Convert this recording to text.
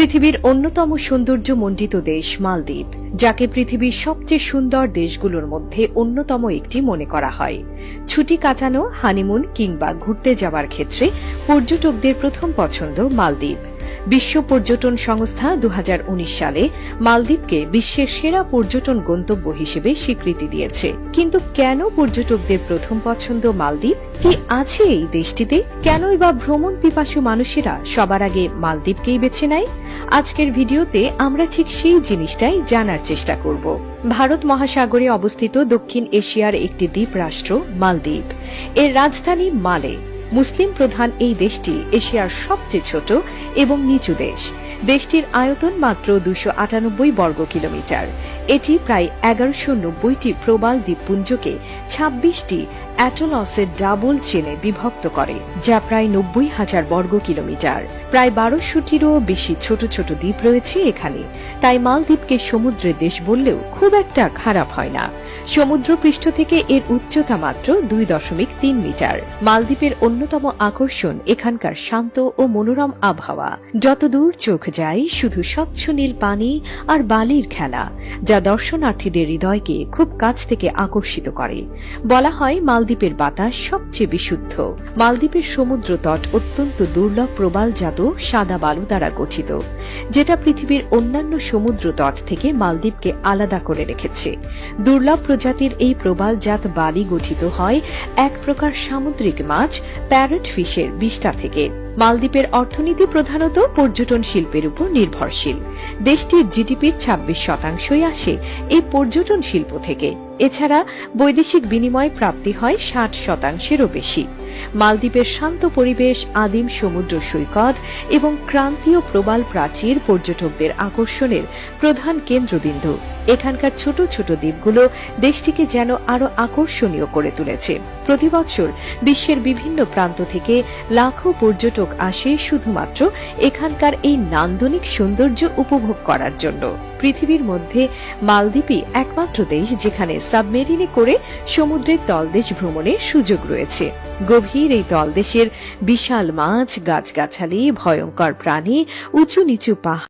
পৃথিবীর অন্যতম সৌন্দর্যমণ্ডিত দেশ মালদ্বীপ, যাকে পৃথিবীর সবচেয়ে সুন্দর দেশগুলোর মধ্যে অন্যতম একটি মনে করা হয়। ছুটি কাটানো, হানিমুন কিংবা ঘুরতে যাওয়ার ক্ষেত্রে পর্যটকদের প্রথম পছন্দ মালদ্বীপ। বিশ্ব পর্যটন সংস্থা 2019 সালে মালদ্বীপকে বিশ্বের সেরা পর্যটন গন্তব্য হিসেবে স্বীকৃতি দিয়েছে। কিন্তু কেন পর্যটকদের প্রথম পছন্দ মালদ্বীপ? কি আছে এই দেশটিতে? কেনই বা ভ্রমণ পিপাসু মানুষেরা সবার আগে মালদ্বীপকেই বেছে নেয়? আজকের ভিডিওতে আমরা ঠিক সেই জিনিসটাই জানার চেষ্টা করব। ভারত মহাসাগরে অবস্থিত দক্ষিণ এশিয়ার একটি দ্বীপ রাষ্ট্র মালদ্বীপ। এর রাজধানী মালে। মুসলিম প্রধান এই দেশটি এশিয়ার সবচেয়ে ছোট এবং নিচু দেশ। দেশটির আয়তন মাত্র 298 বর্গ কিলোমিটার। এটি প্রায় 1190টি প্রবাল দ্বীপপুঞ্জকে 26টি অ্যাটলসের ডাবল চেনে বিভক্ত করে, যা প্রায় 90,000 বর্গ কিলোমিটার। প্রায় 1200টিরও বেশি ছোট ছোট দ্বীপ রয়েছে এখানে। তাই মালদ্বীপকে সমুদ্রের দেশ বললেও খুব একটা খারাপ হয় না। সমুদ্রপৃষ্ঠ থেকে এর উচ্চতা মাত্র 2.3 মিটার। মালদ্বীপের অন্যতম আকর্ষণ এখানকার শান্ত ও মনোরম আবহাওয়া। যতদূর চোখ যায় শুধু স্বচ্ছ নীল পানি আর বালির খেলা, যা দর্শনার্থীদের হৃদয়কে খুব কাছ থেকে আকর্ষিত করে। বলা হয় মালদ্বীপের বাতাস সবচেয়ে বিশুদ্ধ। মালদ্বীপের সমুদ্র তট অত্যন্ত দুর্লভ প্রবালজাত সাদা বালু দ্বারা গঠিত, যেটা পৃথিবীর অন্যান্য সমুদ্র তট থেকে মালদ্বীপকে আলাদা করে রেখেছে। দুর্লভ প্রজাতির এই প্রবালজাত বালি গঠিত হয় এক প্রকার সামুদ্রিক মাছ প্যারট ফিশের বিষ্ঠা থেকে। মালদ্বীপের অর্থনীতি প্রধানত পর্যটন শিল্পের উপর নির্ভরশীল। দেশটির জিডিপির 26% আসে এই পর্যটন শিল্প থেকে। এছাড়া বৈদেশিক বিনিময় প্রাপ্তি হয় 60%-এরও বেশি। মালদ্বীপের শান্ত পরিবেশ, আদিম সমুদ্র সৈকত এবং ক্রান্তীয় প্রবাল প্রাচীর পর্যটকদের আকর্ষণের প্রধান কেন্দ্রবিন্দু। এখানকার ছোট ছোট দ্বীপগুলো দেশটিকে যেন আরো আকর্ষণীয় করে তুলেছে। প্রতি বছর বিশ্বের বিভিন্ন প্রান্ত থেকে লাখো পর্যটক আসে শুধুমাত্র এখানকার এই নান্দনিক সৌন্দর্য উপভোগ করার জন্য। পৃথিবীর মধ্যে মালদ্বীপই একমাত্র দেশ যেখানে সাবমেরিনে করে সমুদ্রের তলদেশ ভ্রমণের সুযোগ রয়েছে। গভীর এই তলদেশের বিশাল মাছ, গাছগাছালি, ভয়ঙ্কর প্রাণী, উঁচু নিচু পাহাড়